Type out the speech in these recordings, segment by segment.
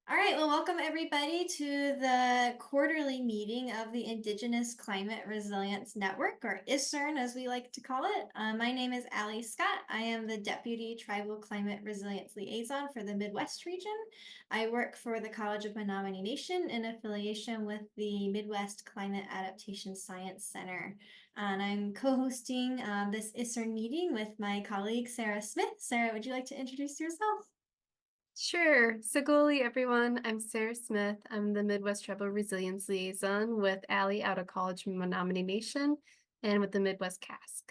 All right, well, welcome everybody to the quarterly meeting of the Indigenous Climate Resilience Network, or ICRN as we like to call it. My name is Allie Scott. I am the Deputy Tribal Climate Resilience Liaison for the Midwest region. I work for the College of Menominee Nation in affiliation with the Midwest Climate Adaptation Science Center. And I'm co-hosting this ICRN meeting with my colleague, Sara Smith. Sara, would you like to introduce yourself? Sure. Sagoli, everyone. I'm Sara Smith. I'm the Midwest Tribal Resilience Liaison with Allie out of College Menominee Nation and with the Midwest CASC.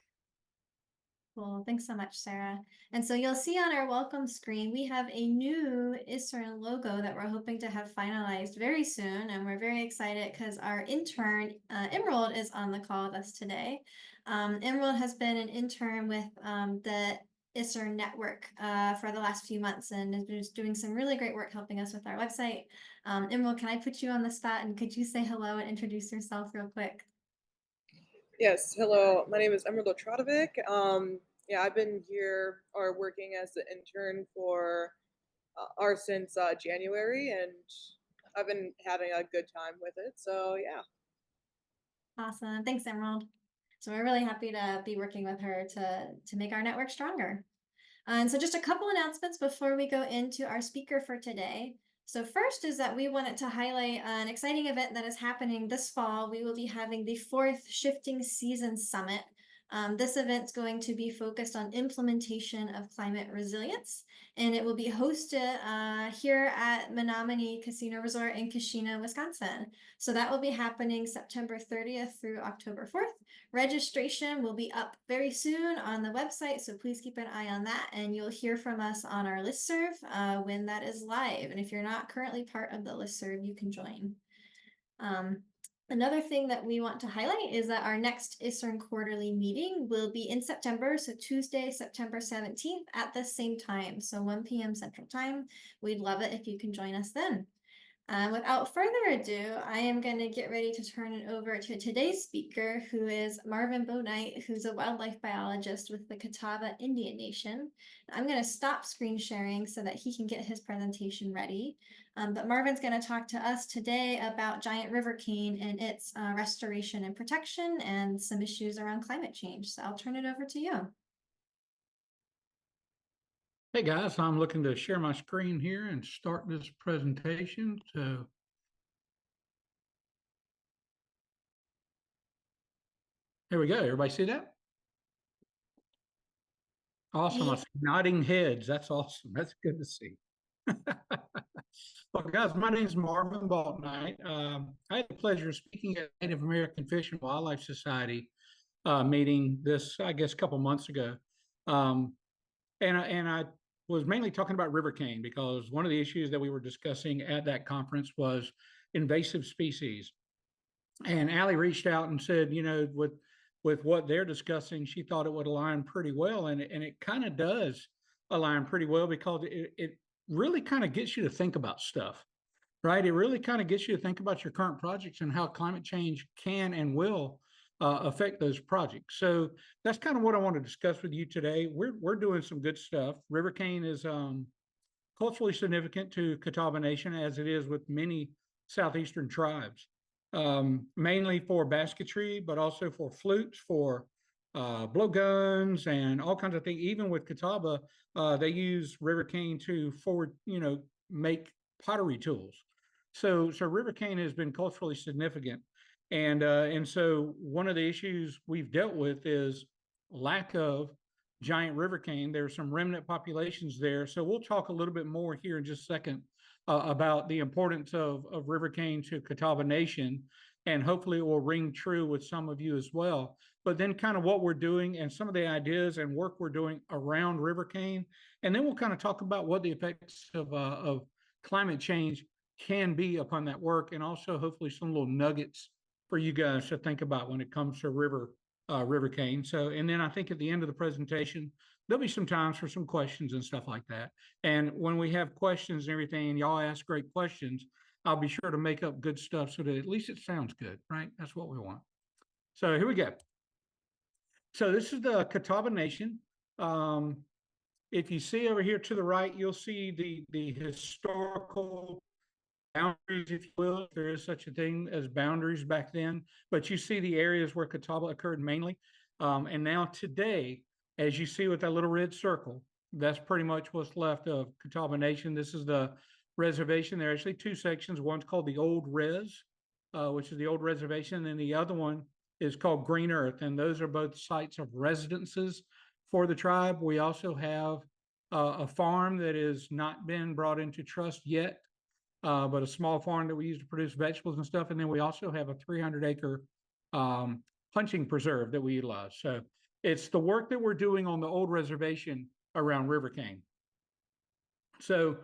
Cool. Thanks so much, Sara. And so you'll see on our welcome screen, we have a new ICRN logo that we're hoping to have finalized very soon. And we're very excited because our intern, Emerald, is on the call with us today. Emerald has been an intern with the ICRN network for the last few months and has been doing some really great work helping us with our website. Emerald, can I put you on the spot and could you say hello and introduce yourself real quick? Yes, hello. My name is Emerald Otradovic. Yeah, I've been here or working as an intern for since January, and I've been having a good time with it. So yeah. Awesome. Thanks, Emerald. So we're really happy to be working with her to make our network stronger. And so just a couple announcements before we go into our speaker for today. So first is that we wanted to highlight an exciting event that is happening this fall. We will be having the 4th Shifting Seasons Summit. This event's going to be focused on implementation of climate resilience, and it will be hosted here at Menominee Casino Resort in Keshena, Wisconsin. So that will be happening September 30th through October 4th. Registration will be up very soon on the website, so please keep an eye on that, and you'll hear from us on our listserv when that is live. And if you're not currently part of the listserv, you can join. Another thing that we want to highlight is that our next ICRN quarterly meeting will be in September, so Tuesday, September 17th at the same time, so 1 p.m. Central Time. We'd love it if you can join us then. Without further ado, I am going to get ready to turn it over to today's speaker, who is Marvin Bouknight, who's a wildlife biologist with the Catawba Indian Nation. I'm going to stop screen sharing so that he can get his presentation ready. But Marvin's going to talk to us today about giant rivercane and its restoration and protection and some issues around climate change. So I'll turn it over to you. Hey guys, I'm looking to share my screen here and start this presentation. So here we go. Everybody see that? Awesome. I see nodding heads. That's awesome. That's good to see. Well, guys, my name is Marvin Bouknight. I had the pleasure of speaking at Native American Fish and Wildlife Society meeting this, I guess, a couple months ago. And I was mainly talking about rivercane because one of the issues that we were discussing at that conference was invasive species. And Allie reached out and said, with what they're discussing, she thought it would align pretty well, and it kind of does align pretty well because it really kind of gets you to think about stuff, right? It really kind of gets you to think about your current projects and how climate change can and will affect those projects. So that's kind of what I want to discuss with you today. We're doing some good stuff. Rivercane is culturally significant to Catawba Nation, as it is with many southeastern tribes, mainly for basketry, but also for flutes, for blowguns, and all kinds of things. Even with Catawba, they use rivercane to make pottery tools. So rivercane has been culturally significant, and so one of the issues we've dealt with is lack of giant rivercane. There's some remnant populations there. So we'll talk a little bit more here in just a second about the importance of rivercane to Catawba Nation, and hopefully it will ring true with some of you as well. But then kind of what we're doing and some of the ideas and work we're doing around rivercane, and then we'll kind of talk about what the effects of climate change can be upon that work, and also hopefully some little nuggets for you guys to think about when it comes to rivercane. So, and then I think at the end of the presentation, there'll be some times for some questions and stuff like that. And when we have questions and everything, and y'all ask great questions, I'll be sure to make up good stuff so that at least it sounds good, right? That's what we want. So here we go. So this is the Catawba Nation. If you see over here to the right, you'll see the historical boundaries, if you will, if there is such a thing as boundaries back then, but you see the areas where Catawba occurred mainly. And now today, as you see with that little red circle, that's pretty much what's left of Catawba Nation. This is the reservation. There are actually two sections. One's called the Old Res, which is the old reservation, and the other one is called Green Earth. And those are both sites of residences for the tribe. We also have a farm that has not been brought into trust yet, but a small farm that we use to produce vegetables and stuff. And then we also have a 300-acre punching preserve that we utilize. So it's the work that we're doing on the old reservation around Rivercane. So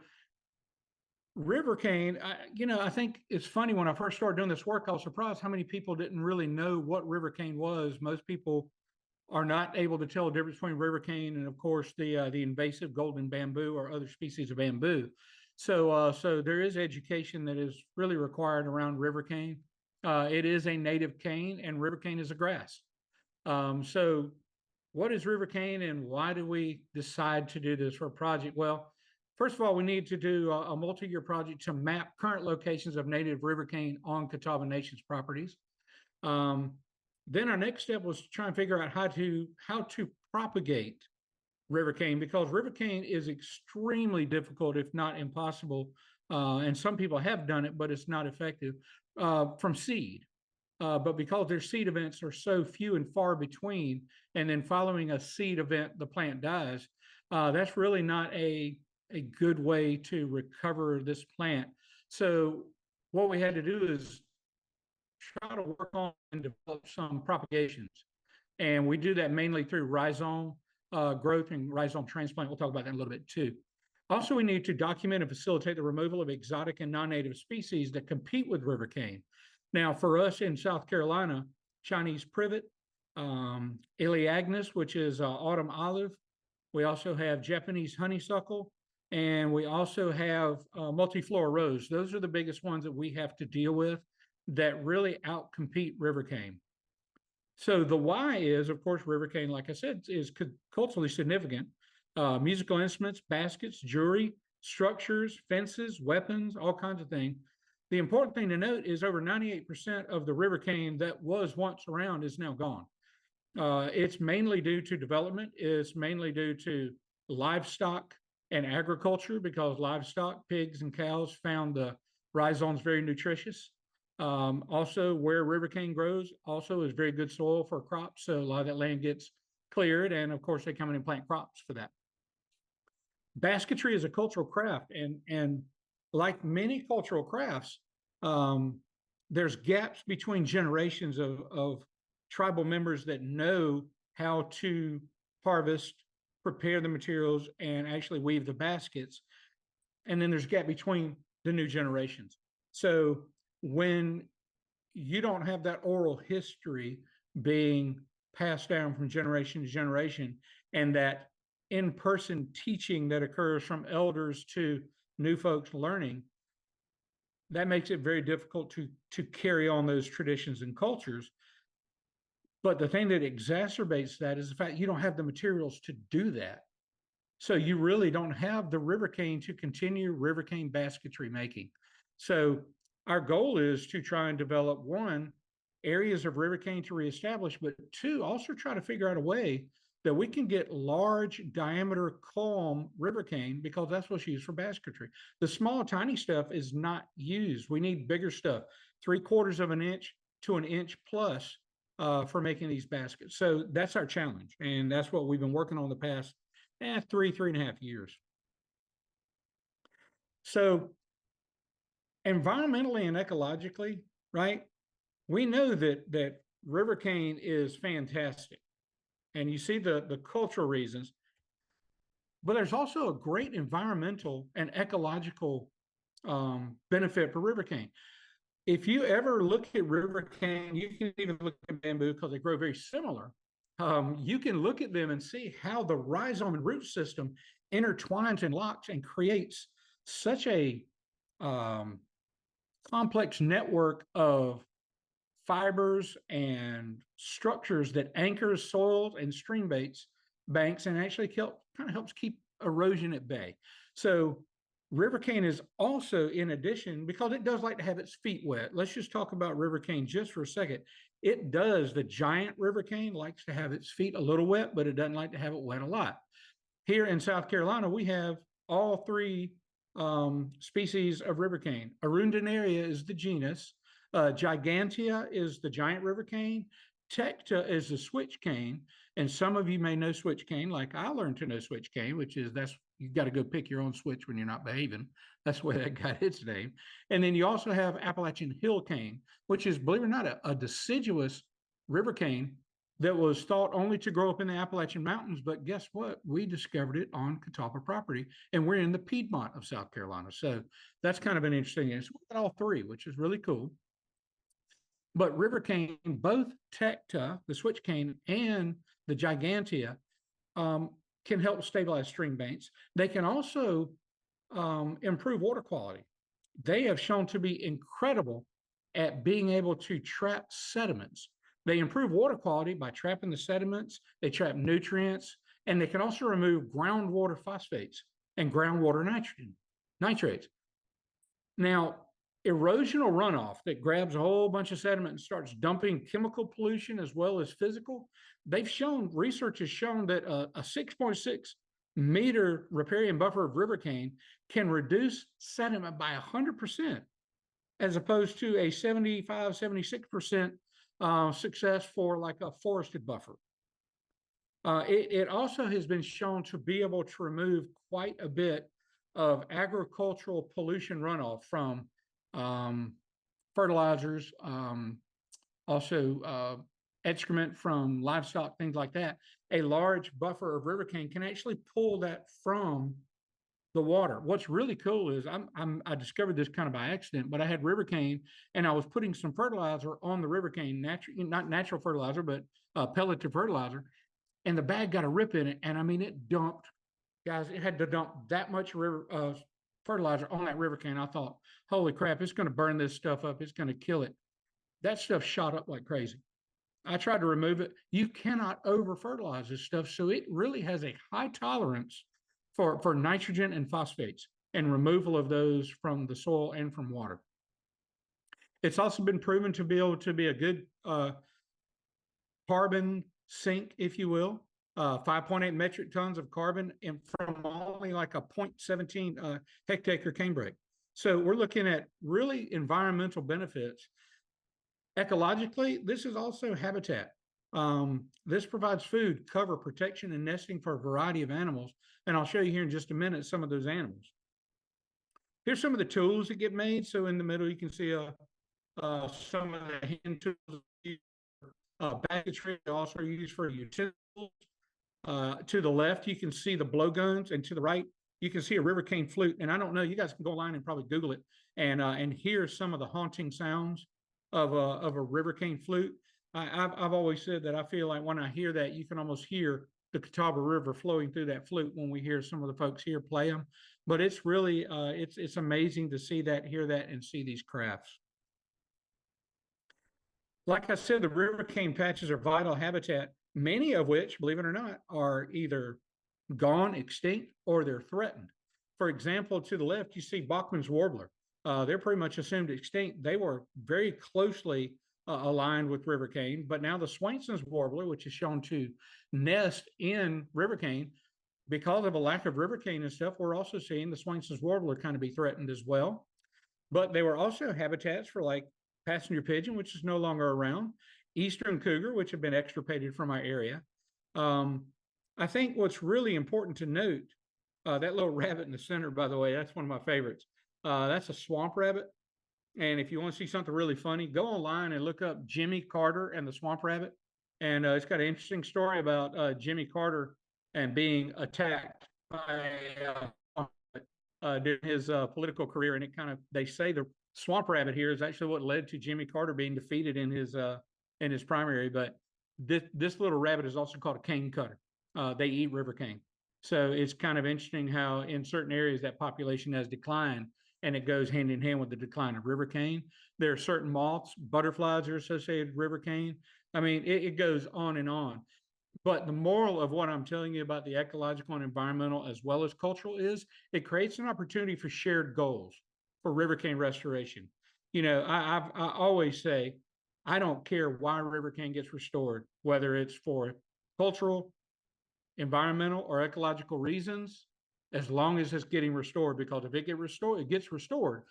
Rivercane, I think it's funny, when I first started doing this work, I was surprised how many people didn't really know what Rivercane was. Most people are not able to tell the difference between Rivercane and, of course, the invasive golden bamboo or other species of bamboo. So there is education that is really required around Rivercane. It is a native cane, and Rivercane is a grass. So what is Rivercane, and why do we decide to do this for a project? Well, first of all, we need to do a multi-year project to map current locations of native Rivercane on Catawba Nation's properties. Then our next step was to try and figure out how to propagate Rivercane, because Rivercane is extremely difficult, if not impossible, and some people have done it, but it's not effective, from seed. But because their seed events are so few and far between, and then following a seed event, the plant dies, that's really not a good way to recover this plant. So what we had to do is try to work on and develop some propagations. And we do that mainly through rhizome growth and rhizome transplant. We'll talk about that in a little bit too. Also, we need to document and facilitate the removal of exotic and non-native species that compete with Rivercane. Now, for us in South Carolina, Chinese privet, Elaeagnus, which is autumn olive. We also have Japanese honeysuckle, and we also have multiflora rose. Those are the biggest ones that we have to deal with that really outcompete Rivercane. So the why is, of course, Rivercane, like I said, is culturally significant. Musical instruments, baskets, jewelry, structures, fences, weapons, all kinds of things. The important thing to note is over 98% of the Rivercane that was once around is now gone. It's mainly due to development. It's mainly due to livestock and agriculture, because livestock, pigs and cows, found the rhizomes very nutritious. Also, where Rivercane grows also is very good soil for crops. So a lot of that land gets cleared, and of course they come in and plant crops for that. Basketry is a cultural craft, and like many cultural crafts, there's gaps between generations of tribal members that know how to harvest, prepare the materials, and actually weave the baskets. And then there's a gap between the new generations. So when you don't have that oral history being passed down from generation to generation, and that in-person teaching that occurs from elders to new folks learning, that makes it very difficult to carry on those traditions and cultures. But the thing that exacerbates that is the fact you don't have the materials to do that. So you really don't have the Rivercane to continue Rivercane basketry making. So our goal is to try and develop, one, areas of Rivercane to reestablish, but two, also try to figure out a way that we can get large diameter culm Rivercane, because that's what's used for basketry. The small, tiny stuff is not used. We need bigger stuff, 3/4 of an inch to an inch plus for making these baskets. So that's our challenge. And that's what we've been working on the past 3.5 years. So environmentally and ecologically, right? We know that Rivercane is fantastic. And you see the cultural reasons, but there's also a great environmental and ecological benefit for Rivercane. If you ever look at Rivercane, you can even look at bamboo because they grow very similar. You can look at them and see how the rhizome and root system intertwines and locks and creates such a complex network of fibers and structures that anchors soils and stream banks and actually kind of helps keep erosion at bay. So Rivercane is also, in addition, because it does like to have its feet wet. Let's just talk about Rivercane just for a second. It does, the giant Rivercane likes to have its feet a little wet, but it doesn't like to have it wet a lot. Here in South Carolina, we have all three species of Rivercane. Arundinaria is the genus. Gigantea is the giant Rivercane. Tecta is the switch cane. And some of you may know switch cane, like I learned to know switch cane, which is you've got to go pick your own switch when you're not behaving. That's where that got its name. And then you also have Appalachian hill cane, which is, believe it or not, a deciduous river cane that was thought only to grow up in the Appalachian Mountains. But guess what? We discovered it on Catawba property, and we're in the Piedmont of South Carolina. So that's kind of an interesting thing. So we got all three, which is really cool. But river cane, both Tecta, the switch cane, and the Gigantea can help stabilize stream banks. They can also improve water quality. They have shown to be incredible at being able to trap sediments. They improve water quality by trapping the sediments, they trap nutrients, and they can also remove groundwater phosphates and groundwater nitrates. Now, erosional runoff that grabs a whole bunch of sediment and starts dumping chemical pollution as well as physical, research has shown that a 6.6 meter riparian buffer of Rivercane can reduce sediment by 100%, as opposed to a 75, 76% success for like a forested buffer. It also has been shown to be able to remove quite a bit of agricultural pollution runoff from fertilizers, also excrement from livestock, things like that. A large buffer of Rivercane can actually pull that from the water. What's really cool is I discovered this kind of by accident, but I had Rivercane and I was putting some fertilizer on the Rivercane, not natural fertilizer, but pelleted fertilizer, and the bag got a rip in it. And I mean, it dumped, guys, it had to dump that much fertilizer on that Rivercane. I thought, holy crap, it's going to burn this stuff up. It's going to kill it. That stuff shot up like crazy. I tried to remove it. You cannot over fertilize this stuff. So it really has a high tolerance for nitrogen and phosphates and removal of those from the soil and from water. It's also been proven to be able to be a good carbon sink, if you will. 5.8 metric tons of carbon and from only like a 0.17 hectare cane break. So we're looking at really environmental benefits. Ecologically, this is also habitat. This provides food, cover, protection, and nesting for a variety of animals. And I'll show you here in just a minute some of those animals. Here's some of the tools that get made. So in the middle, you can see some of the hand tools, basketry, also used for utensils. To the left, you can see the blowguns, and to the right, you can see a Rivercane flute. And I don't know, you guys can go online and probably Google it and hear some of the haunting sounds of a Rivercane flute. I've always said that I feel like when I hear that, you can almost hear the Catawba River flowing through that flute when we hear some of the folks here play them. But it's really, it's amazing to see that, hear that, and see these crafts. Like I said, the Rivercane patches are vital habitat, many of which, believe it or not, are either gone, extinct, or they're threatened. For example, to the left, you see Bachman's warbler. They're pretty much assumed extinct. They were very closely aligned with Rivercane, but now the Swainson's warbler, which is shown to nest in Rivercane, because of a lack of Rivercane and stuff, we're also seeing the Swainson's warbler kind of be threatened as well. But they were also habitats for like passenger pigeon, which is no longer around, eastern cougar, which have been extirpated from our area. I think what's really important to note, that little rabbit in the center, by the way, that's one of my favorites. That's a swamp rabbit. And if you want to see something really funny, go online and look up Jimmy Carter and the swamp rabbit. And it's got an interesting story about Jimmy Carter and being attacked by during his political career. And it kind of, they say the swamp rabbit here is actually what led to Jimmy Carter being defeated in his primary. But this little rabbit is also called a cane cutter. They eat river cane. So it's kind of interesting how in certain areas that population has declined, and it goes hand in hand with the decline of Rivercane. There are certain moths, butterflies are associated with Rivercane. I mean, it goes on and on. But the moral of what I'm telling you about the ecological and environmental as well as cultural is it creates an opportunity for shared goals for Rivercane restoration. You know, I always say, I don't care why Rivercane gets restored, whether it's for cultural, environmental, or ecological reasons, as long as it's getting restored. Because if it gets restored,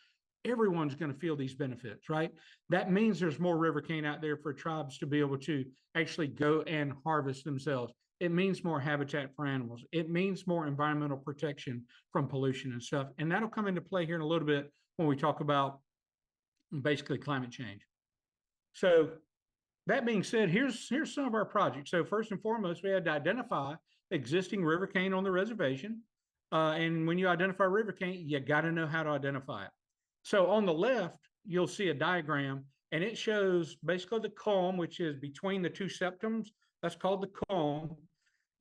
everyone's going to feel these benefits, right? That means there's more Rivercane out there for tribes to be able to actually go and harvest themselves. It means more habitat for animals. It means more environmental protection from pollution and stuff. And that'll come into play here in a little bit when we talk about basically climate change. So that being said, here's some of our projects. So first and foremost, we had to identify existing Rivercane on the reservation. And when you identify Rivercane, you got to know how to identify it. So on the left, you'll see a diagram, and it shows basically the culm, which is between the two septums. That's called the culm.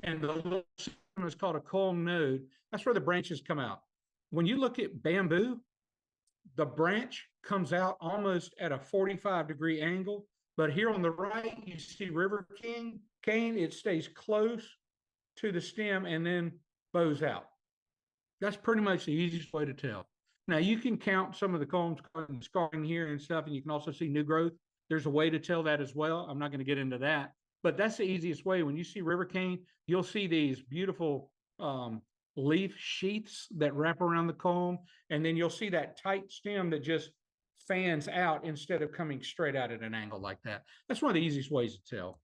And the little septum is called a culm node. That's where the branches come out. When you look at bamboo, the branch comes out almost at a 45-degree angle. But here on the right, you see Rivercane. It stays close to the stem and then bows out. That's pretty much the easiest way to tell. Now, you can count some of the culms scarring here and stuff, and you can also see new growth. There's a way to tell that as well. I'm not going to get into that, but that's the easiest way. When you see Rivercane, you'll see these beautiful leaf sheaths that wrap around the culm, and then you'll see that tight stem that just fans out instead of coming straight out at an angle like that. That's one of the easiest ways to tell.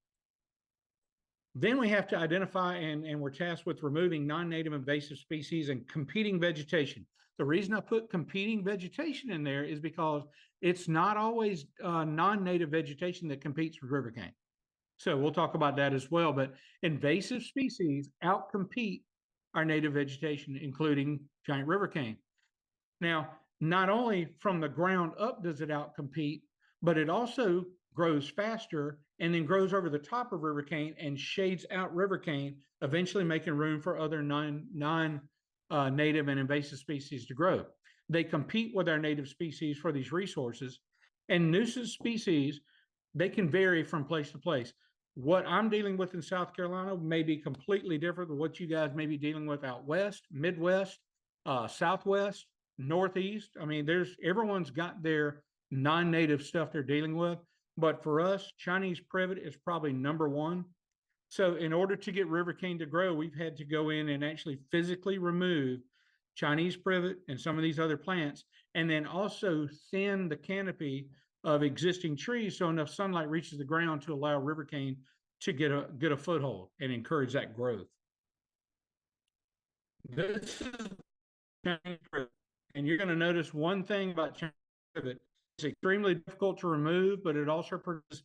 Then we have to identify and we're tasked with removing non-native invasive species and competing vegetation. The reason I put competing vegetation in there is because it's not always non-native vegetation that competes with Rivercane. So we'll talk about that as well, but invasive species outcompete our native vegetation, including giant Rivercane. Now, not only from the ground up does it outcompete, but it also grows faster and then grows over the top of Rivercane and shades out Rivercane, eventually making room for other non-native and invasive species to grow. They compete with our native species for these resources, and nuisance species, they can vary from place to place. What I'm dealing with in South Carolina may be completely different than what you guys may be dealing with out west, Midwest, Southwest, Northeast. I mean, everyone's got their non-native stuff they're dealing with. But for us, Chinese privet is probably number one. So in order to get Rivercane to grow, we've had to go in and actually physically remove Chinese privet and some of these other plants, and then also thin the canopy of existing trees so enough sunlight reaches the ground to allow Rivercane to get a foothold and encourage that growth. This is Chinese privet, and you're going to notice one thing about Chinese privet. It's extremely difficult to remove, but it also produces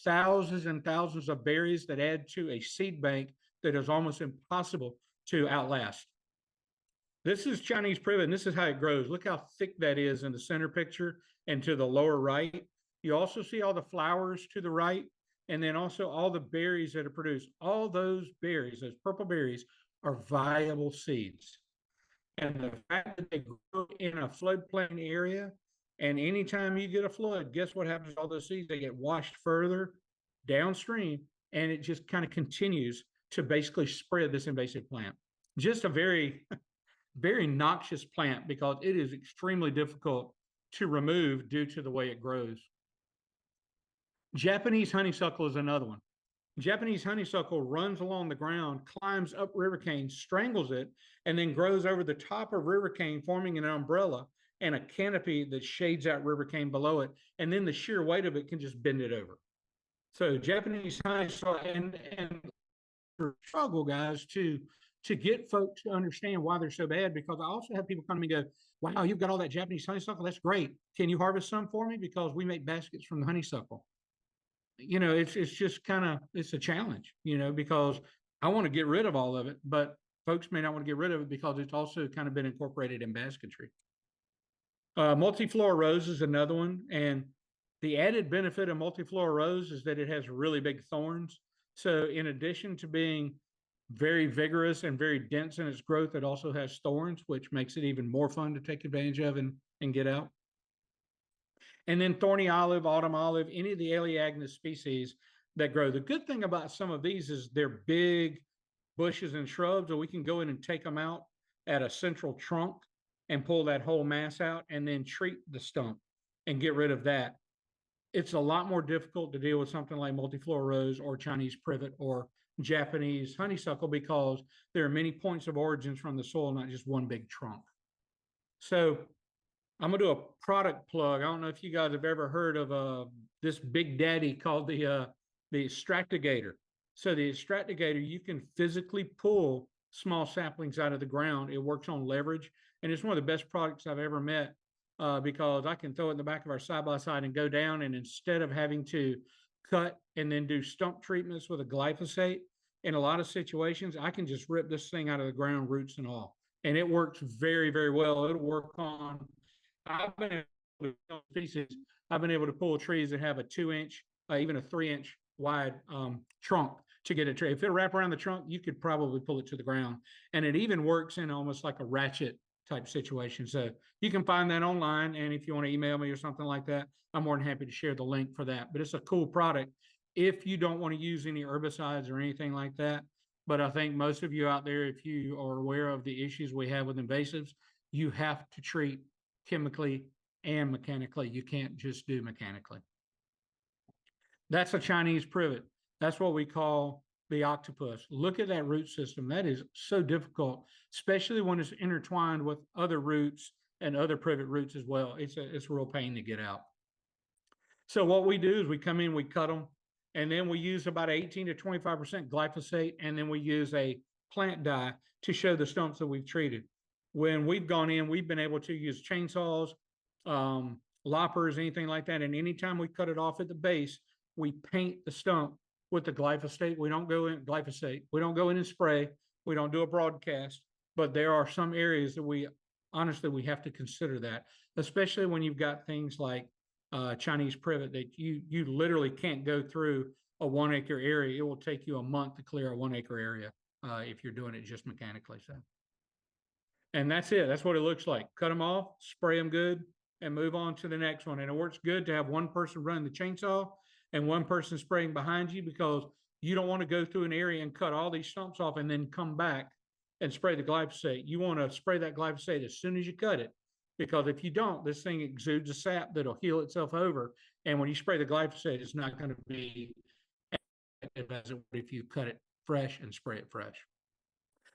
thousands and thousands of berries that add to a seed bank that is almost impossible to outlast. This is Chinese privet, and this is how it grows. Look how thick that is in the center picture and to the lower right. You also see all the flowers to the right, and then also all the berries that are produced. All those berries, those purple berries, are viable seeds. And the fact that they grow in a floodplain area, and anytime you get a flood, guess what happens to all those seeds? They get washed further downstream, and it just kind of continues to basically spread this invasive plant. Just a very, very noxious plant because it is extremely difficult to remove due to the way it grows. Japanese honeysuckle is another one. Japanese honeysuckle runs along the ground, climbs up Rivercane, strangles it, and then grows over the top of Rivercane, forming an umbrella and a canopy that shades out Rivercane below it. And then the sheer weight of it can just bend it over. So Japanese honeysuckle and struggle, guys, to get folks to understand why they're so bad, because I also have people come to me and go, wow, you've got all that Japanese honeysuckle. That's great. Can you harvest some for me? Because we make baskets from the honeysuckle. You know, it's just kind of, it's a challenge, you know, because I want to get rid of all of it, but folks may not want to get rid of it because it's also kind of been incorporated in basketry. Multiflora rose is another one. And the added benefit of multiflora rose is that it has really big thorns. So in addition to being very vigorous and very dense in its growth, it also has thorns, which makes it even more fun to take advantage of and get out. And then thorny olive, autumn olive, any of the Elaeagnus species, that grow. The good thing about some of these is they're big bushes and shrubs, or we can go in and take them out at a central trunk and pull that whole mass out and then treat the stump and get rid of that. It's a lot more difficult to deal with something like multiflora rose or Chinese privet or Japanese honeysuckle because there are many points of origins from the soil, not just one big trunk. So I'm gonna do a product plug. I don't know if you guys have ever heard of this big daddy called the Extractigator. So the Extractigator, you can physically pull small saplings out of the ground. It works on leverage, and it's one of the best products I've ever met because I can throw it in the back of our side-by-side and go down, and instead of having to cut and then do stump treatments with a glyphosate, in a lot of situations, I can just rip this thing out of the ground, roots and all. And it works very, very well. It'll work on, I've been able to pull trees that have a 2-inch, even a 3-inch wide trunk to get a tree. If it'll wrap around the trunk, you could probably pull it to the ground. And it even works in almost like a ratchet type situation. So you can find that online. And if you want to email me or something like that, I'm more than happy to share the link for that. But it's a cool product if you don't want to use any herbicides or anything like that. But I think most of you out there, if you are aware of the issues we have with invasives, you have to treat chemically and mechanically. You can't just do mechanically. That's a Chinese privet. That's what we call the octopus. Look at that root system. That is so difficult, especially when it's intertwined with other roots and other privet roots as well. It's a real pain to get out. So what we do is we come in, we cut them, and then we use about 18 to 25% glyphosate, and then we use a plant dye to show the stumps that we've treated. When we've gone in, we've been able to use chainsaws, loppers, anything like that, and anytime we cut it off at the base, we paint the stump with the glyphosate. We don't go in and spray. We don't do a broadcast, but there are some areas that we have to consider that, especially when you've got things like Chinese privet that you literally can't go through a 1 acre area. It will take you a month to clear a 1 acre area if you're doing it just mechanically. So, and that's it. That's what it looks like. Cut them off, spray them good, and move on to the next one. And it works good to have one person running the chainsaw and one person spraying behind you, because you don't want to go through an area and cut all these stumps off and then come back and spray the glyphosate. You want to spray that glyphosate as soon as you cut it, because if you don't, this thing exudes a sap that'll heal itself over. And when you spray the glyphosate, it's not going to be effective as it would if you cut it fresh and spray it fresh.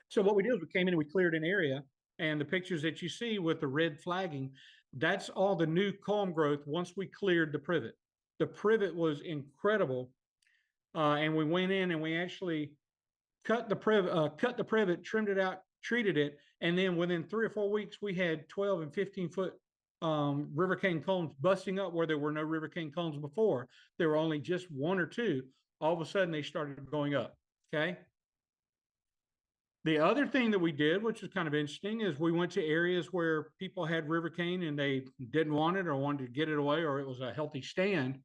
So what we did is we came in and we cleared an area, and the pictures that you see with the red flagging, that's all the new culm growth once we cleared the privet. The privet was incredible, and we went in and we actually cut the privet, trimmed it out, treated it, and then within 3 or 4 weeks, we had 12 and 15-foot Rivercane culms busting up where there were no Rivercane culms before. There were only just 1 or 2. All of a sudden, they started going up. Okay. The other thing that we did, which was kind of interesting, is we went to areas where people had Rivercane and they didn't want it or wanted to get it away, or it was a healthy stand.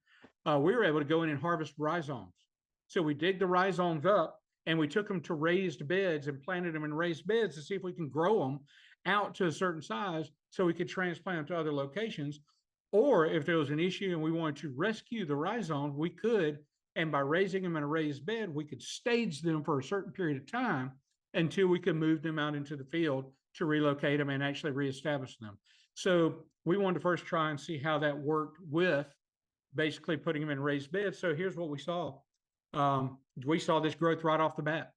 We were able to go in and harvest rhizomes. So we dig the rhizomes up and we took them to raised beds and planted them in raised beds to see if we can grow them out to a certain size so we could transplant them to other locations. Or if there was an issue and we wanted to rescue the rhizomes, we could. And by raising them in a raised bed, we could stage them for a certain period of time until we could move them out into the field to relocate them and actually reestablish them. So we wanted to first try and see how that worked with basically putting them in raised beds. So here's what we saw. We saw this growth right off the bat,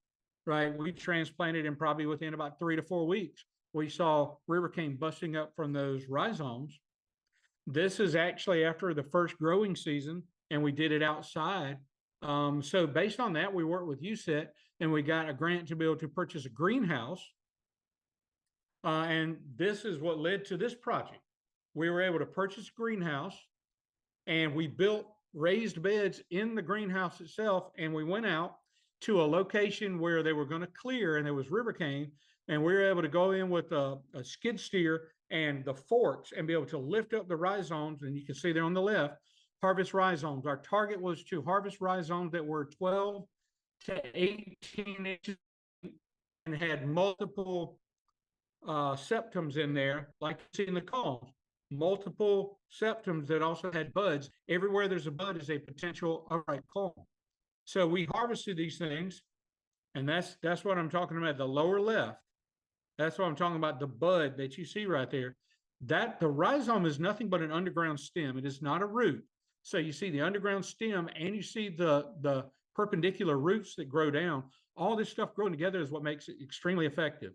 right? We transplanted them probably within about 3 to 4 weeks. We saw Rivercane busting up from those rhizomes. This is actually after the first growing season, and we did it outside. So based on that, we worked with USET and we got a grant to be able to purchase a greenhouse. And this is what led to this project. We were able to purchase a greenhouse, and we built raised beds in the greenhouse itself. And we went out to a location where they were going to clear, and there was Rivercane. And we were able to go in with a skid steer and the forks and be able to lift up the rhizomes. And you can see there on the left, harvest rhizomes. Our target was to harvest rhizomes that were 12 to 18 inches and had multiple septums in there, like you see in the culms. Multiple septums that also had buds. Everywhere there's a bud is a potential upright culm. So we harvested these things, and that's what I'm talking about. The lower left, that's what I'm talking about. The bud that you see right there, that the rhizome is nothing but an underground stem. It is not a root. So you see the underground stem, and you see the perpendicular roots that grow down. All this stuff growing together is what makes it extremely effective.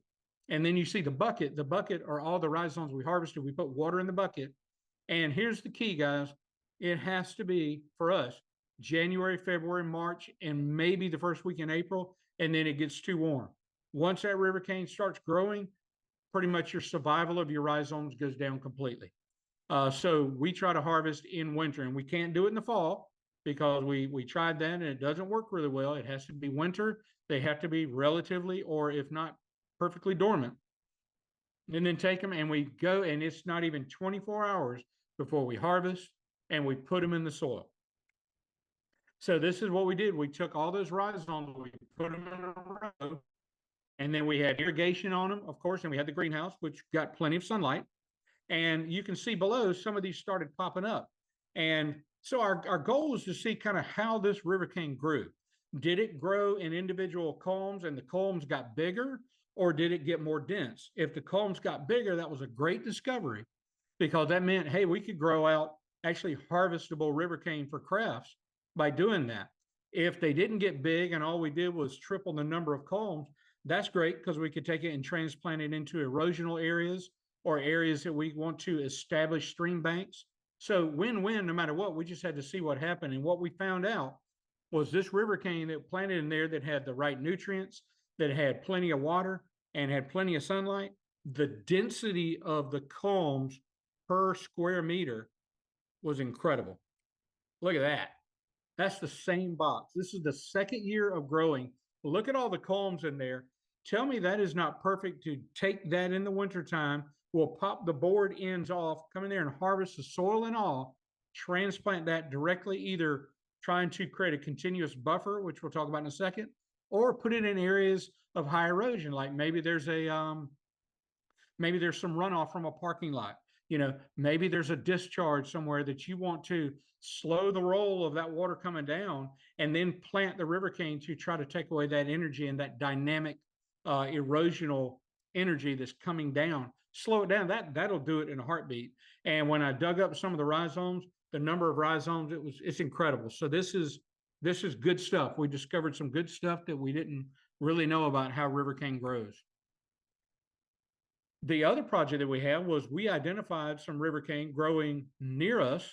And then you see the bucket. The bucket are all the rhizomes we harvested. We put water in the bucket. And here's the key, guys. It has to be, for us, January, February, March, and maybe the first week in April, and then it gets too warm. Once that rivercane starts growing, pretty much your survival of your rhizomes goes down completely. So we try to harvest in winter, and we can't do it in the fall because we tried that and it doesn't work really well. It has to be winter. They have to be relatively, or if not perfectly dormant. And then take them, and we go, and it's not even 24 hours before we harvest, and we put them in the soil. So this is what we did. We took all those rhizomes, we put them in a row, and then we had irrigation on them, of course, and we had the greenhouse, which got plenty of sunlight. And you can see below, some of these started popping up. And so our goal is to see kind of how this rivercane grew. Did it grow in individual culms and the culms got bigger, or did it get more dense? If the culms got bigger, that was a great discovery, because that meant, hey, we could grow out actually harvestable rivercane for crafts by doing that. If they didn't get big and all we did was triple the number of culms, that's great, because we could take it and transplant it into erosional areas or areas that we want to establish stream banks. So win-win, no matter what. We just had to see what happened. And what we found out was this rivercane that planted in there that had the right nutrients, that had plenty of water and had plenty of sunlight, the density of the culms per square meter was incredible. Look at that. That's the same box. This is the second year of growing. Look at all the culms in there. Tell me that is not perfect to take that in the wintertime. We'll pop the board ends off, come in there and harvest the soil and all, transplant that directly, either trying to create a continuous buffer, which we'll talk about in a second, or put it in areas of high erosion, like maybe there's some runoff from a parking lot. You know, maybe there's a discharge somewhere that you want to slow the roll of that water coming down, and then plant the rivercane to try to take away that energy and that dynamic erosional energy that's coming down. Slow it down. That'll do it in a heartbeat. And when I dug up some of the rhizomes, the number of rhizomes, it's incredible. So this is good stuff. We discovered some good stuff that we didn't really know about how rivercane grows. The other project that we had was we identified some rivercane growing near us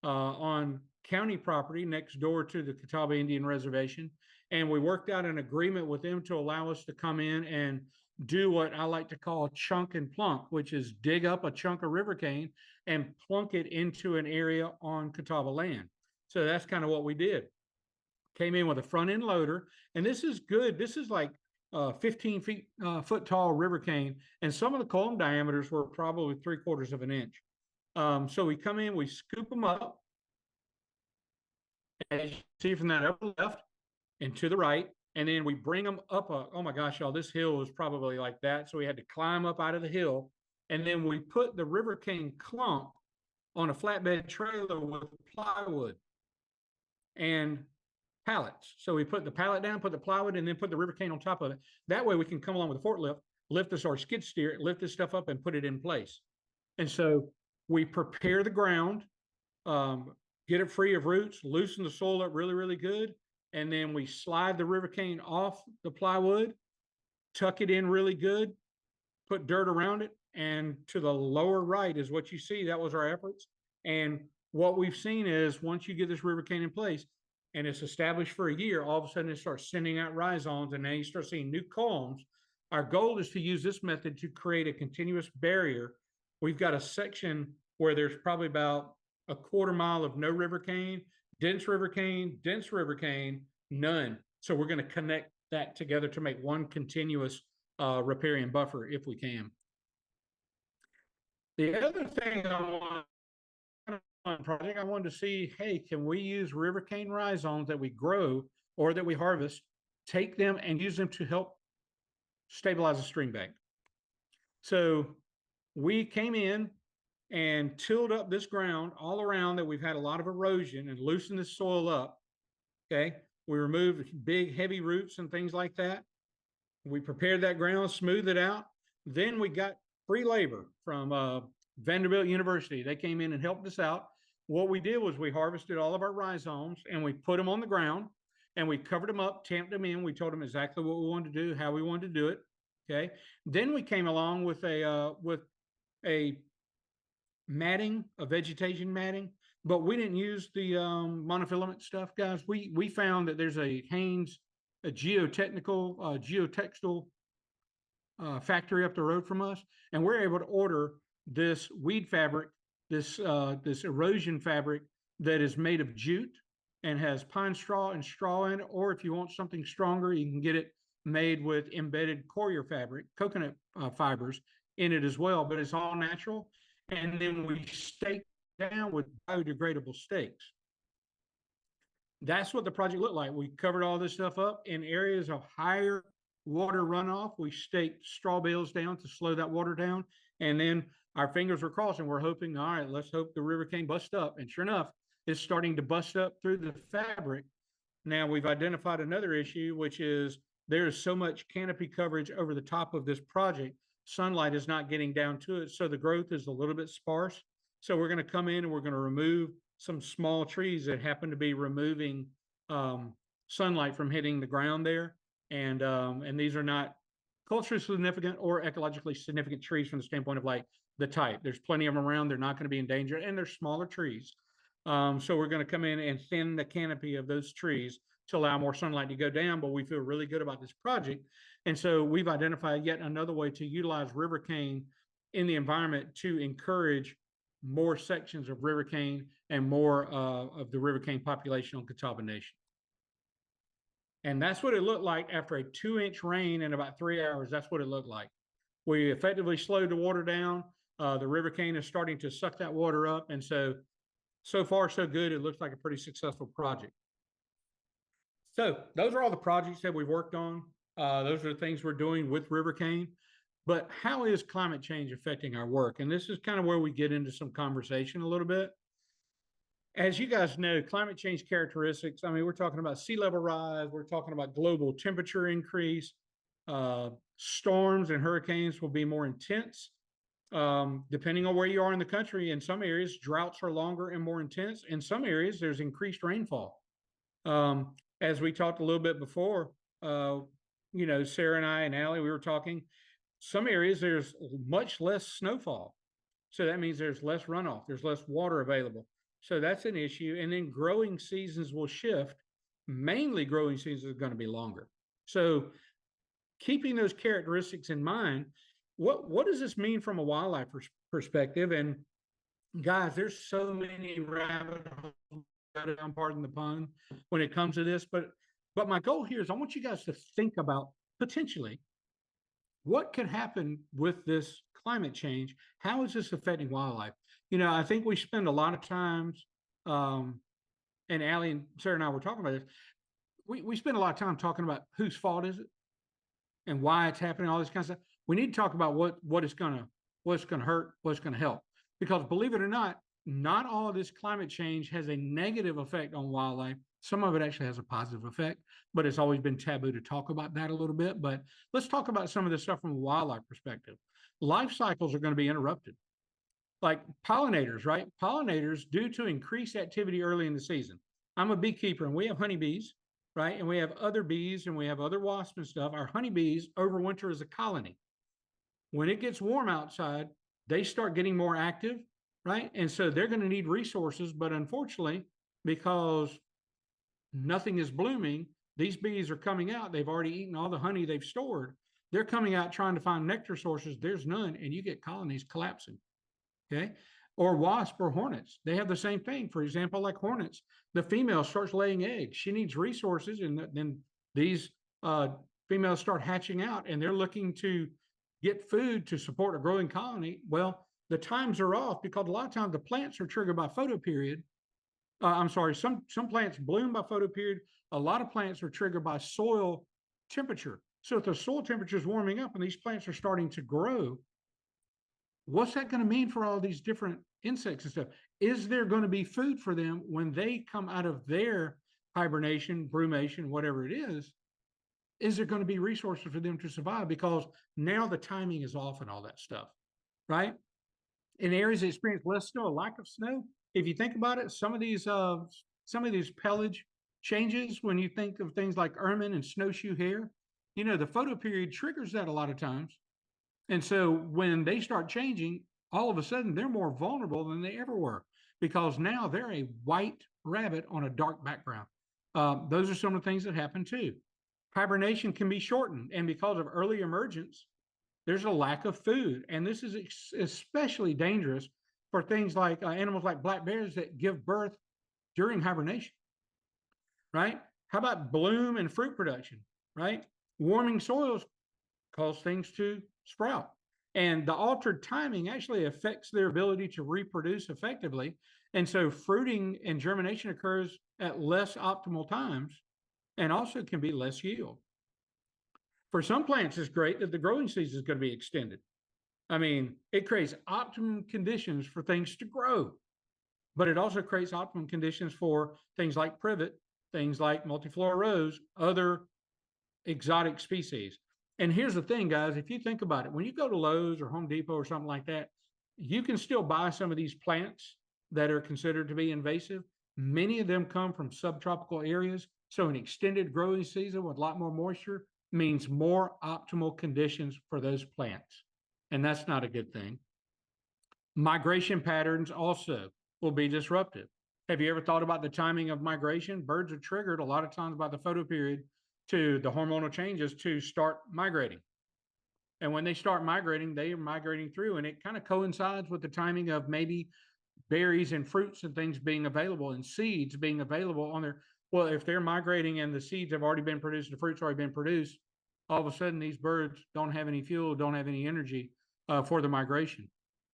on county property next door to the Catawba Indian Reservation. And we worked out an agreement with them to allow us to come in and do what I like to call chunk and plunk, which is dig up a chunk of rivercane and plunk it into an area on Catawba land. So that's kind of what we did. Came in with a front end loader, and this is good. This is like 15 foot tall rivercane, and some of the culm diameters were probably 3/4 of an inch. So we come in, we scoop them up, as you see from that upper left and to the right, and then we bring them up. Oh my gosh, y'all, this hill was probably like that, so we had to climb up out of the hill, and then we put the rivercane clump on a flatbed trailer with plywood and pallets. So we put the pallet down, put the plywood, and then put the rivercane on top of it. That way we can come along with a forklift, lift this or skid steer, lift this stuff up and put it in place. And so we prepare the ground, get it free of roots, loosen the soil up really, really good. And then we slide the rivercane off the plywood, tuck it in really good, put dirt around it. And to the lower right is what you see. That was our efforts. And what we've seen is once you get this rivercane in place and it's established for a year, all of a sudden it starts sending out rhizomes, and then you start seeing new culms. Our goal is to use this method to create a continuous barrier. We've got a section where there's probably about a 1/4 mile of no rivercane, dense rivercane, none. So we're going to connect that together to make one continuous riparian buffer if we can. The other thing I wanted to see, hey, can we use rivercane rhizomes that we grow or that we harvest, take them and use them to help stabilize a stream bank? So we came in and tilled up this ground all around that we've had a lot of erosion and loosened the soil up. Okay. We removed big, heavy roots and things like that. We prepared that ground, smoothed it out. Then we got free labor from Vanderbilt University. They came in and helped us out. What we did was we harvested all of our rhizomes and we put them on the ground and we covered them up, tamped them in. We told them exactly what we wanted to do, how we wanted to do it. Okay. Then we came along with a matting, a vegetation matting, but we didn't use the monofilament stuff, guys. We found that there's a Haynes, a geotextile factory up the road from us, and we're able to order this weed fabric, this erosion fabric that is made of jute and has pine straw and straw in it. Or if you want something stronger, you can get it made with embedded coir fabric, coconut fibers in it as well, but it's all natural. And then we stake down with biodegradable stakes. That's what the project looked like. We covered all this stuff up in areas of higher water runoff. We staked straw bales down to slow that water down. And then our fingers were crossed and we're hoping, all right, let's hope the Rivercane busts up. And sure enough, it's starting to bust up through the fabric. Now we've identified another issue, which is there is so much canopy coverage over the top of this project. Sunlight is not getting down to it. So the growth is a little bit sparse. So we're going to come in and we're going to remove some small trees that happen to be removing sunlight from hitting the ground there. And these are not culturally significant or ecologically significant trees from the standpoint of like the type. There's plenty of them around. They're not going to be endangered, and they're smaller trees. So we're going to come in and thin the canopy of those trees to allow more sunlight to go down, but we feel really good about this project. And so we've identified yet another way to utilize Rivercane in the environment to encourage more sections of Rivercane and more of the Rivercane population on Catawba Nation. And that's what it looked like after a 2-inch rain in about 3 hours. That's what it looked like. We effectively slowed the water down. The Rivercane is starting to suck that water up. And so far, so good. It looks like a pretty successful project. So those are all the projects that we've worked on. Those are the things we're doing with Rivercane. But how is climate change affecting our work? And this is kind of where we get into some conversation a little bit. As you guys know, climate change characteristics, I mean, we're talking about sea level rise, we're talking about global temperature increase, storms and hurricanes will be more intense, depending on where you are in the country. In some areas, droughts are longer and more intense. In some areas, there's increased rainfall. As we talked a little bit before, you know, Sara and I and Allie, we were talking, some areas there's much less snowfall. So that means there's less runoff, there's less water available. So that's an issue. And then growing seasons will shift. Mainly growing seasons are going to be longer. So keeping those characteristics in mind, what does this mean from a wildlife perspective? And guys, there's so many rabbit holes, pardon the pun, when it comes to this. But my goal here is I want you guys to think about potentially what could happen with this climate change. How is this affecting wildlife? You know, I think we spend a lot of times, and Allie and Sara and I were talking about this, we spend a lot of time talking about whose fault is it and why it's happening, all this kind of stuff. We need to talk about what's gonna hurt, what's gonna help. Because believe it or not all of this climate change has a negative effect on wildlife. Some of it actually has a positive effect, but it's always been taboo to talk about that a little bit. But let's talk about some of this stuff from a wildlife perspective. Life cycles are going to be interrupted. Like pollinators, right? Pollinators, due to increased activity early in the season. I'm a beekeeper and we have honeybees, right? And we have other bees and we have other wasps and stuff. Our honeybees overwinter as a colony. When it gets warm outside, they start getting more active, right? And so they're going to need resources, but unfortunately, because nothing is blooming, these bees are coming out. They've already eaten all the honey they've stored. They're coming out trying to find nectar sources. There's none, and you get colonies collapsing. Okay. Or wasp or hornets. They have the same thing. For example, like hornets, the female starts laying eggs. She needs resources. And then these females start hatching out and they're looking to get food to support a growing colony. Well, the times are off because a lot of times the plants are triggered by photoperiod. I'm sorry, some plants bloom by photoperiod. A lot of plants are triggered by soil temperature. So if the soil temperature is warming up and these plants are starting to grow, what's that going to mean for all these different insects and stuff? Is there going to be food for them when they come out of their hibernation, brumation, whatever it is there going to be resources for them to survive? Because now the timing is off and all that stuff, right? In areas that experience less snow, a lack of snow, if you think about it, some of these pelage changes, when you think of things like ermine and snowshoe hare, you know, the photo period triggers that a lot of times. And so when they start changing, all of a sudden they're more vulnerable than they ever were, because now they're a white rabbit on a dark background. Those are some of the things that happen too. Hibernation can be shortened, and because of early emergence, there's a lack of food. And this is especially dangerous for things like animals like black bears that give birth during hibernation, right? How about bloom and fruit production, right? Warming soils cause things to sprout. And the altered timing actually affects their ability to reproduce effectively. And so fruiting and germination occurs at less optimal times and also can be less yield. For some plants, it's great that the growing season is going to be extended. I mean, it creates optimum conditions for things to grow, but it also creates optimum conditions for things like privet, things like multiflora rose, other exotic species. And here's the thing, guys, if you think about it, when you go to Lowe's or Home Depot or something like that, you can still buy some of these plants that are considered to be invasive. Many of them come from subtropical areas. So an extended growing season with a lot more moisture means more optimal conditions for those plants. And that's not a good thing. Migration patterns also will be disruptive. Have you ever thought about the timing of migration? Birds are triggered a lot of times by the photoperiod to the hormonal changes to start migrating. And when they start migrating, they are migrating through, and it kind of coincides with the timing of maybe berries and fruits and things being available and seeds being available on their, well, if they're migrating and the seeds have already been produced, the fruit's already been produced, all of a sudden these birds don't have any fuel, don't have any energy for the migration,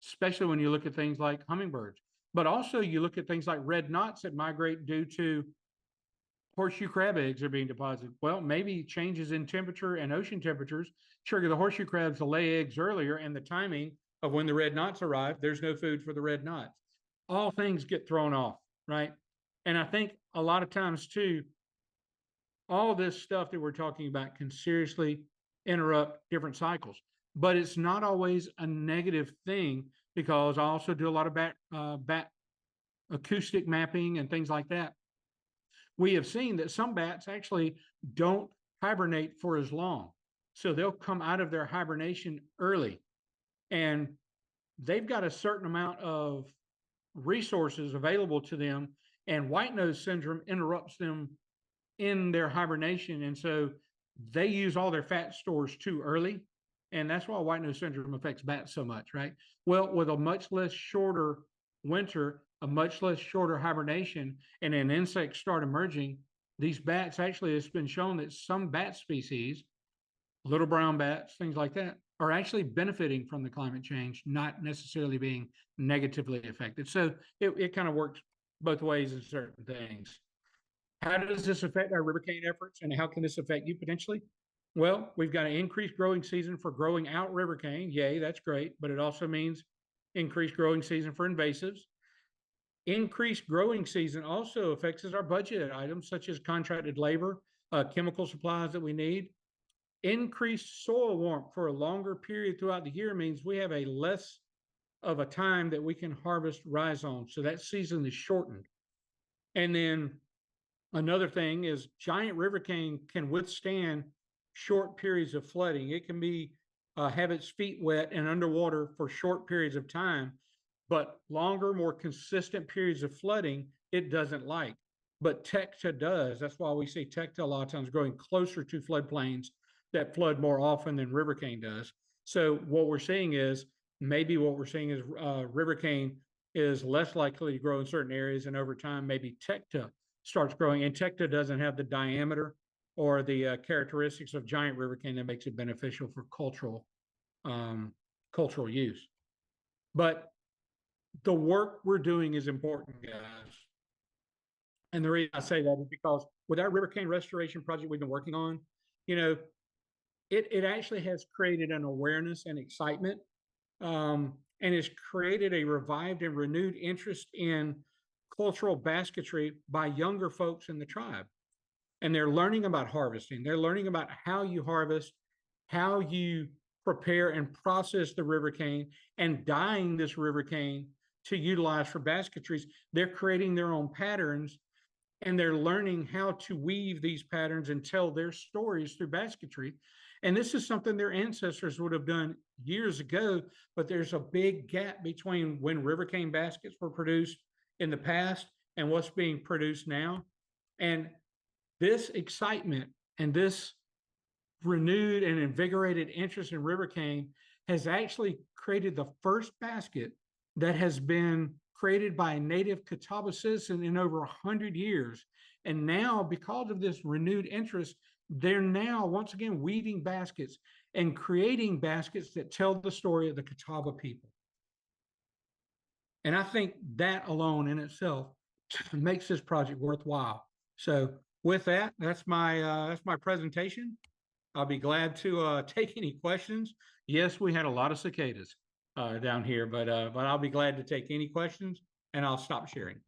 especially when you look at things like hummingbirds. But also you look at things like red knots that migrate due to horseshoe crab eggs are being deposited. Well, maybe changes in temperature and ocean temperatures trigger the horseshoe crabs to lay eggs earlier, and the timing of when the red knots arrive, there's no food for the red knots. All things get thrown off, right? And I think a lot of times too, all this stuff that we're talking about can seriously interrupt different cycles. But it's not always a negative thing, because I also do a lot of bat acoustic mapping and things like that. We have seen that some bats actually don't hibernate for as long. So they'll come out of their hibernation early, and they've got a certain amount of resources available to them, and white nose syndrome interrupts them in their hibernation. And so they use all their fat stores too early. And that's why white nose syndrome affects bats so much, right? Well, with a much less shorter winter, a much less shorter hibernation, and an insect start emerging, these bats, actually, it's been shown that some bat species, little brown bats, things like that, are actually benefiting from the climate change, not necessarily being negatively affected. So it kind of works both ways in certain things. How does this affect our Rivercane efforts, and how can this affect you potentially? Well, we've got an increased growing season for growing out Rivercane. Yay, that's great. But it also means increased growing season for invasives. Increased growing season also affects our budget items, such as contracted labor, chemical supplies that we need. Increased soil warmth for a longer period throughout the year means we have a less of a time that we can harvest rhizomes. So that season is shortened. And then another thing is giant rivercane can withstand short periods of flooding. It can be have its feet wet and underwater for short periods of time, but longer, more consistent periods of flooding, it doesn't like. But Tecta does. That's why we see Tecta a lot of times growing closer to floodplains that flood more often than rivercane does. So what we're seeing is, rivercane is less likely to grow in certain areas, and over time, maybe Tecta starts growing, and Tecta doesn't have the diameter or the characteristics of giant rivercane that makes it beneficial for cultural use. But the work we're doing is important, guys. And the reason I say that is because with our rivercane restoration project we've been working on, you know, it actually has created an awareness and excitement, and has created a revived and renewed interest in cultural basketry by younger folks in the tribe. And they're learning about harvesting. They're learning about how you harvest, how you prepare and process the rivercane, and dyeing this rivercane to utilize for basketries. They're creating their own patterns, and they're learning how to weave these patterns and tell their stories through basketry. And this is something their ancestors would have done years ago, but there's a big gap between when rivercane baskets were produced in the past and what's being produced now. And this excitement and this renewed and invigorated interest in rivercane has actually created the first basket that has been created by a native Catawba citizen in over 100 years. And now, because of this renewed interest, they're now once again weaving baskets and creating baskets that tell the story of the Catawba people. And I think that alone in itself makes this project worthwhile. So with that, that's my presentation. I'll be glad to take any questions. Yes, we had a lot of cicadas down here, but I'll be glad to take any questions, and I'll stop sharing.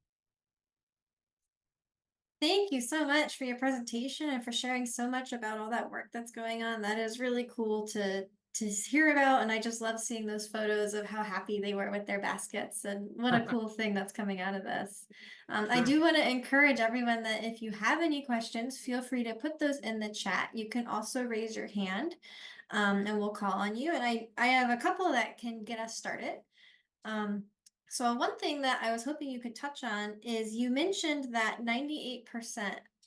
Thank you so much for your presentation and for sharing so much about all that work that's going on. That is really cool to hear about, and I just love seeing those photos of how happy they were with their baskets, and what a cool thing that's coming out of this. I do want to encourage everyone that if you have any questions, feel free to put those in the chat. You can also raise your hand, and we'll call on you. And I have a couple that can get us started. So one thing that I was hoping you could touch on is you mentioned that 98%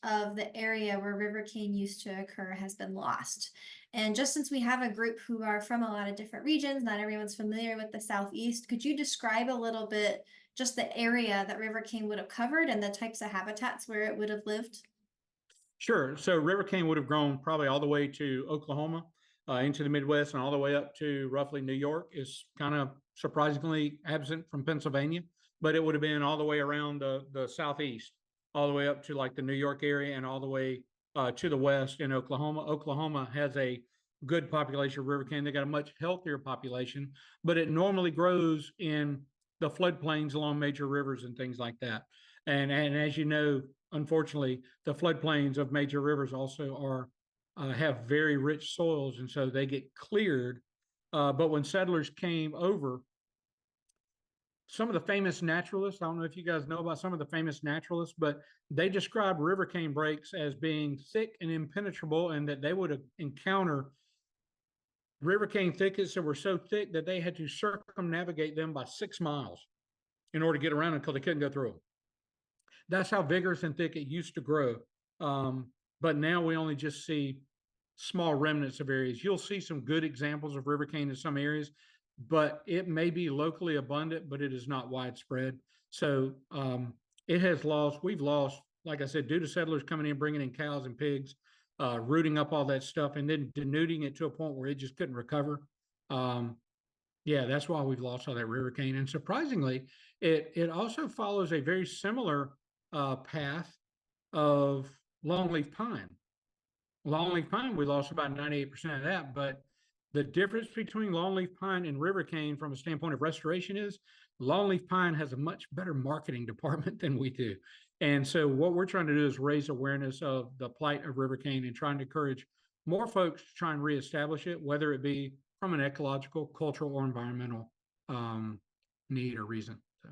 of the area where rivercane used to occur has been lost. And just since we have a group who are from a lot of different regions, not everyone's familiar with the Southeast, could you describe a little bit just the area that rivercane would have covered and the types of habitats where it would have lived? Sure. So rivercane would have grown probably all the way to Oklahoma, into the Midwest, and all the way up to roughly New York. Is kind of surprisingly absent from Pennsylvania, but it would have been all the way around the Southeast, all the way up to like the New York area, and all the way to the west in Oklahoma. Oklahoma has a good population of rivercane. They got a much healthier population, but it normally grows in the floodplains along major rivers and things like that. And as you know, unfortunately, the floodplains of major rivers also are have very rich soils, and so they get cleared. But when settlers came over, some of the famous naturalists, I don't know if you guys know about some of the famous naturalists, but they describe rivercane breaks as being thick and impenetrable, and that they would encounter rivercane thickets that were so thick that they had to circumnavigate them by 6 miles in order to get around them because they couldn't go through them. That's how vigorous and thick it used to grow. But now we only just see small remnants of areas. You'll see some good examples of rivercane in some areas, but it may be locally abundant, but it is not widespread. So we've lost, like I said, due to settlers coming in, bringing in cows and pigs, rooting up all that stuff, and then denuding it to a point where it just couldn't recover. Yeah, that's why we've lost all that rivercane. And surprisingly, it also follows a very similar path of longleaf pine. Longleaf pine, we lost about 98% of that, but the difference between longleaf pine and rivercane from a standpoint of restoration is longleaf pine has a much better marketing department than we do. And so what we're trying to do is raise awareness of the plight of rivercane and trying to encourage more folks to try and reestablish it, whether it be from an ecological, cultural, or environmental need or reason. So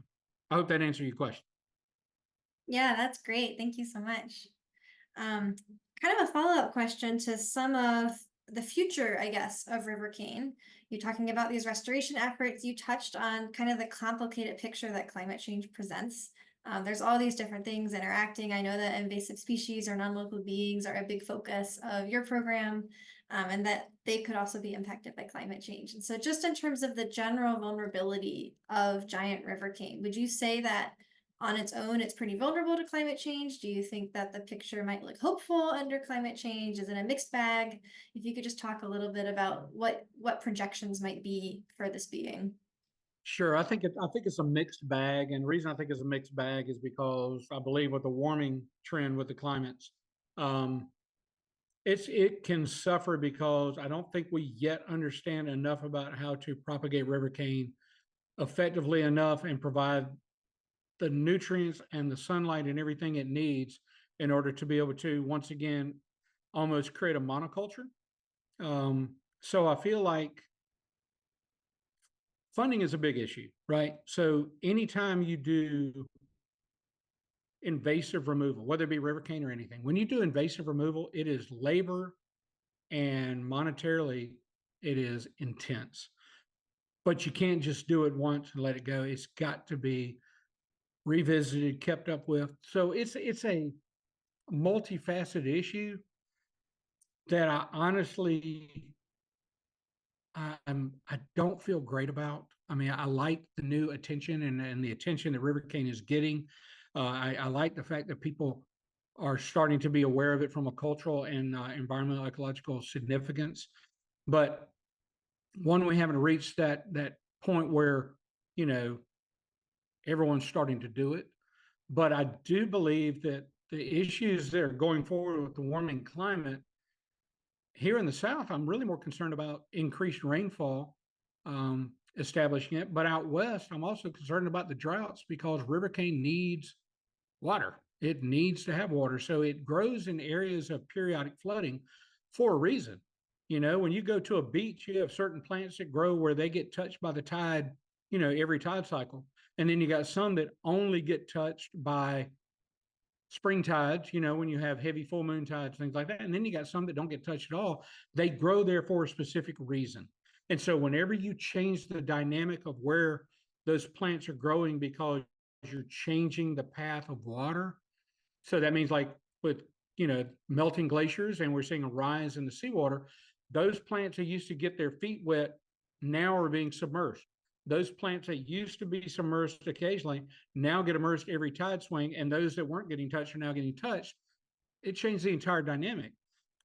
I hope that answered your question. Yeah, that's great. Thank you so much. Kind of a follow-up question to some of the future, I guess, of rivercane. You're talking about these restoration efforts. You touched on kind of the complicated picture that climate change presents. There's all these different things interacting. I know that invasive species or non-local beings are a big focus of your program, and that they could also be impacted by climate change. And so just in terms of the general vulnerability of giant rivercane, would you say that on its own, it's pretty vulnerable to climate change? Do you think that the picture might look hopeful under climate change? Is it a mixed bag? If you could just talk a little bit about what projections might be for this being. Sure, I think it's a mixed bag, and the reason I think it's a mixed bag is because I believe with the warming trend with the climates, it can suffer because I don't think we yet understand enough about how to propagate rivercane effectively enough and provide the nutrients and the sunlight and everything it needs in order to be able to, once again, almost create a monoculture. So I feel like funding is a big issue, right? So anytime you do invasive removal, whether it be Rivercane or anything, when you do invasive removal, it is labor and monetarily, it is intense. But you can't just do it once and let it go. It's got to be revisited, kept up with. So it's a multifaceted issue that I honestly I don't feel great about. I mean, I like the new attention and the attention that Rivercane is getting. I like the fact that people are starting to be aware of it from a cultural and environmental ecological significance. But one, we haven't reached that point where, you know, everyone's starting to do it. But I do believe that the issues that are going forward with the warming climate here in the South, I'm really more concerned about increased rainfall, establishing it. But out west, I'm also concerned about the droughts because Rivercane needs water. It needs to have water. So it grows in areas of periodic flooding for a reason. You know, when you go to a beach, you have certain plants that grow where they get touched by the tide, you know, every tide cycle. And then you got some that only get touched by spring tides, you know, when you have heavy full moon tides, things like that. And then you got some that don't get touched at all. They grow there for a specific reason. And so whenever you change the dynamic of where those plants are growing because you're changing the path of water, so that means like with, you know, melting glaciers and we're seeing a rise in the seawater, those plants that used to get their feet wet now are being submerged. Those plants that used to be submerged occasionally now get immersed every tide swing, and those that weren't getting touched are now getting touched. It changed the entire dynamic.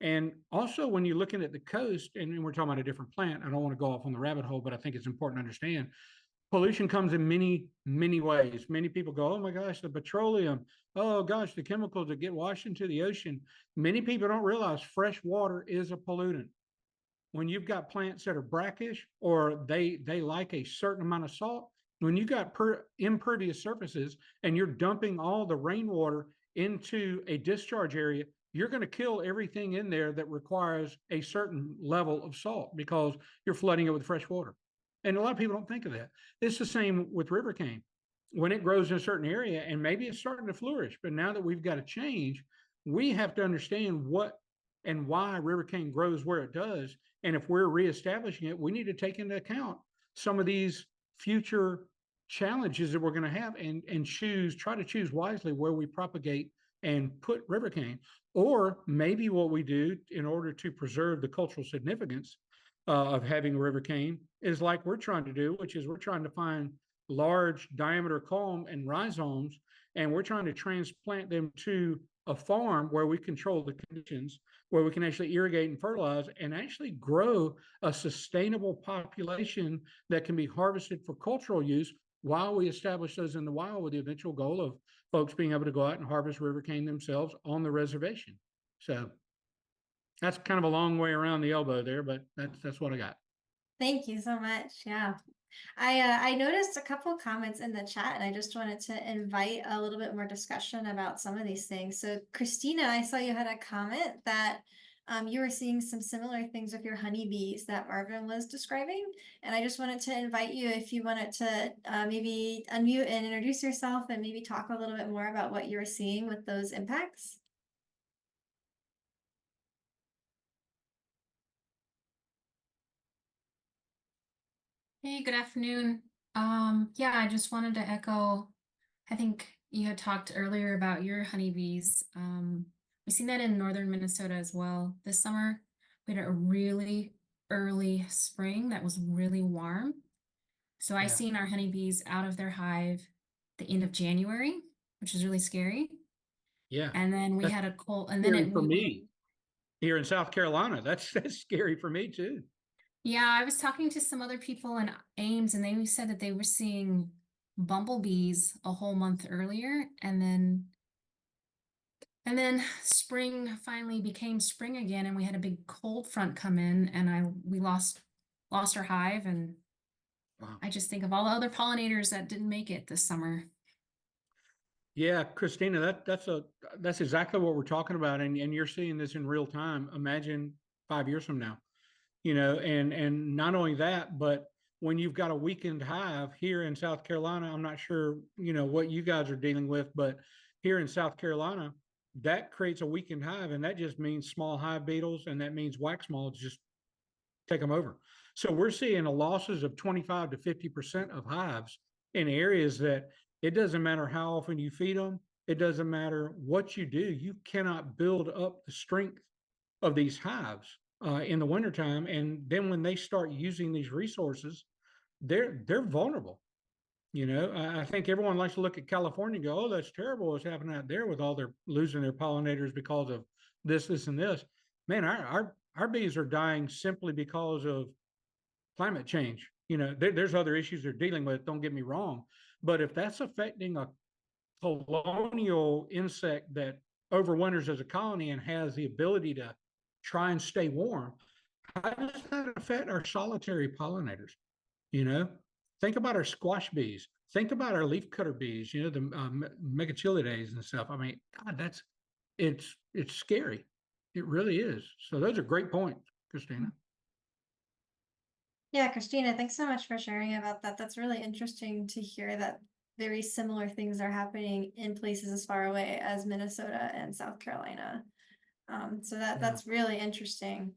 And also, when you're looking at the coast, and we're talking about a different plant, I don't want to go off on the rabbit hole, but I think it's important to understand pollution comes in many ways. Many people go, oh my gosh, the petroleum, oh gosh, the chemicals that get washed into the ocean. Many people don't realize fresh water is a pollutant. When you've got plants that are brackish or they like a certain amount of salt, when you got impervious surfaces and you're dumping all the rainwater into a discharge area, you're going to kill everything in there that requires a certain level of salt because you're flooding it with fresh water. And a lot of people don't think of that. It's the same with Rivercane. When it grows in a certain area, and maybe it's starting to flourish, but now that we've got to change, we have to understand what and why Rivercane grows where it does. And if we're reestablishing it, we need to take into account some of these future challenges that we're going to have and try to choose wisely where we propagate and put Rivercane. Or maybe what we do in order to preserve the cultural significance of having Rivercane is like we're trying to do, which is we're trying to find large diameter culm and rhizomes, and we're trying to transplant them to a farm where we control the conditions, where we can actually irrigate and fertilize and actually grow a sustainable population that can be harvested for cultural use while we establish those in the wild, with the eventual goal of folks being able to go out and harvest Rivercane themselves on the reservation. So that's kind of a long way around the elbow there, but that's what I got. Thank you so much. Yeah. I noticed a couple comments in the chat, and I just wanted to invite a little bit more discussion about some of these things. So Christina, I saw you had a comment that you were seeing some similar things with your honeybees that Marvin was describing. And I just wanted to invite you, if you wanted to maybe unmute and introduce yourself and maybe talk a little bit more about what you're seeing with those impacts. Hey, good afternoon. Yeah, I just wanted to echo, I think you had talked earlier about your honeybees. We've seen that in northern Minnesota as well. This summer, we had a really early spring that was really warm. So I seen our honeybees out of their hive the end of January, which is really scary. Yeah. And then we had a cold, and then it for me here in South Carolina. That's scary for me too. Yeah, I was talking to some other people in Ames, and they said that they were seeing bumblebees a whole month earlier, and then spring finally became spring again, and we had a big cold front come in, and we lost our hive, and Wow. I just think of all the other pollinators that didn't make it this summer. Yeah, Christina, that's exactly what we're talking about, and you're seeing this in real time. Imagine 5 years from now, and not only that, but when you've got a weakened hive here in South Carolina, I'm not sure what you guys are dealing with, but here in South Carolina, that creates a weakened hive, and that just means small hive beetles, and that means wax moths just take them over. So we're seeing a losses of 25 to 50% of hives in areas that it doesn't matter how often you feed them. It doesn't matter what you do. You cannot build up the strength of these hives in the wintertime. And then when they start using these resources, they're vulnerable. I think everyone likes to look at California and go, "Oh, that's terrible what's happening out there with all their losing their pollinators because of this, and this." Man, our bees are dying simply because of climate change. There's other issues they're dealing with. Don't get me wrong, but if that's affecting a colonial insect that overwinters as a colony and has the ability to try and stay warm, how does that affect our solitary pollinators? You know, think about our squash bees. Think about our leafcutter bees. The megachilides and stuff. I mean, God, it's scary. It really is. So those are great points, Christina. Yeah, Christina, thanks so much for sharing about that. That's really interesting to hear that very similar things are happening in places as far away as Minnesota and South Carolina. So that's really interesting.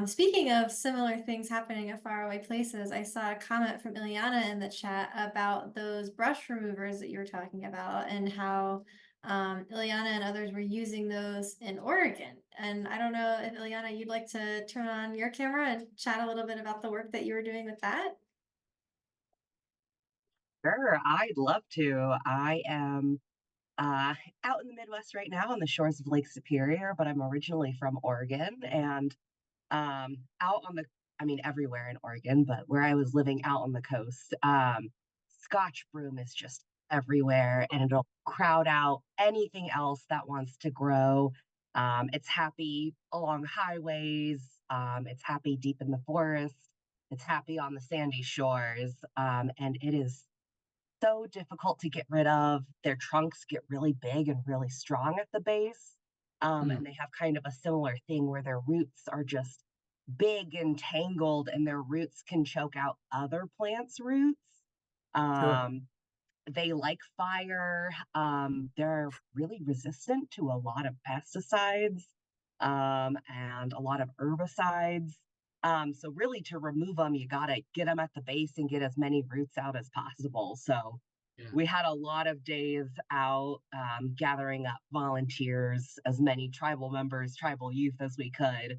Speaking of similar things happening at faraway places, I saw a comment from Ileana in the chat about those brush removers that you were talking about and how Ileana and others were using those in Oregon. And I don't know if Ileana, you'd like to turn on your camera and chat a little bit about the work that you were doing with that? Sure, I'd love to. I am out in the Midwest right now on the shores of Lake Superior, but I'm originally from Oregon and out on the, I mean, everywhere in Oregon, but where I was living out on the coast, Scotch broom is just everywhere and it'll crowd out anything else that wants to grow. It's happy along highways, it's happy deep in the forest, it's happy on the sandy shores, and it is so difficult to get rid of. Their trunks get really big and really strong at the base. And they have kind of a similar thing where their roots are just big and tangled, and their roots can choke out other plants' roots. Sure. They like fire. They're really resistant to a lot of pesticides and a lot of herbicides. So really to remove them, you got to get them at the base and get as many roots out as possible. So Yeah. we had a lot of days out gathering up volunteers, as many tribal members, tribal youth as we could,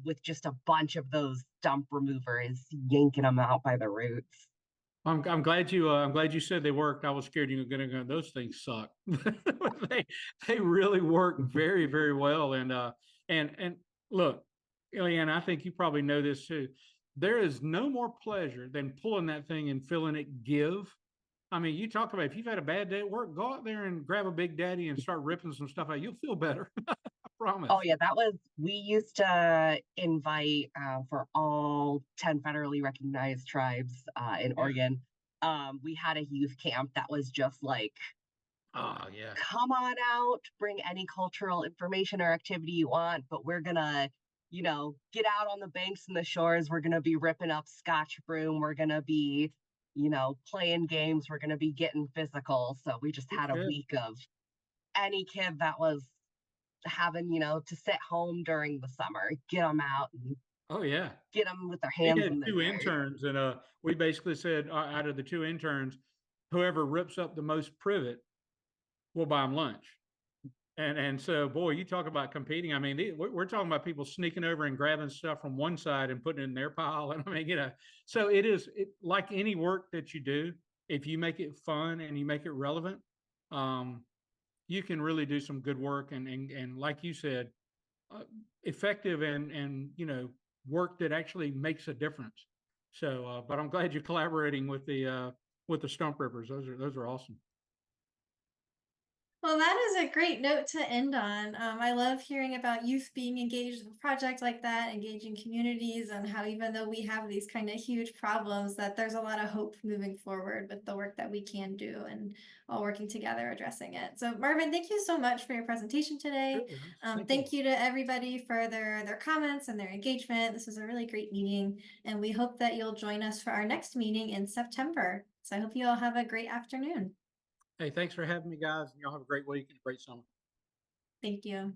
with just a bunch of those stump removers, yanking them out by the roots. I'm glad you said they worked. I was scared you were going to go. Those things suck. they really work very, very well. And look, Eliane, I think you probably know this too. There is no more pleasure than pulling that thing and feeling it give. I mean, you talk about if you've had a bad day at work, go out there and grab a Big Daddy and start ripping some stuff out. You'll feel better. I promise. Oh yeah, we used to invite for all 10 federally recognized tribes in Oregon. We had a youth camp that was just like, oh yeah, come on out, bring any cultural information or activity you want, but we're gonna, get out on the banks and the shores. We're gonna be ripping up Scotch broom. We're gonna be, playing games. We're gonna be getting physical. So we just had a week of any kid that was having, to sit home during the summer, get them out and oh yeah, get them with their hands in the two interns, and we basically said out of the two interns, whoever rips up the most privet, we'll buy them lunch. And so, boy, you talk about competing. I mean, we're talking about people sneaking over and grabbing stuff from one side and putting it in their pile. And I mean, so it like any work that you do. If you make it fun and you make it relevant, you can really do some good work. And like you said, effective and work that actually makes a difference. So, but I'm glad you're collaborating with the stump rippers. Those are awesome. Well, that is a great note to end on. I love hearing about youth being engaged in a project like that, engaging communities, and how even though we have these kind of huge problems, that there's a lot of hope moving forward with the work that we can do and all working together addressing it. So Marvin, thank you so much for your presentation today. Sure, Thank you to everybody for their comments and their engagement. This was a really great meeting, and we hope that you'll join us for our next meeting in September. So I hope you all have a great afternoon. Hey, thanks for having me, guys. Y'all have a great week and a great summer. Thank you.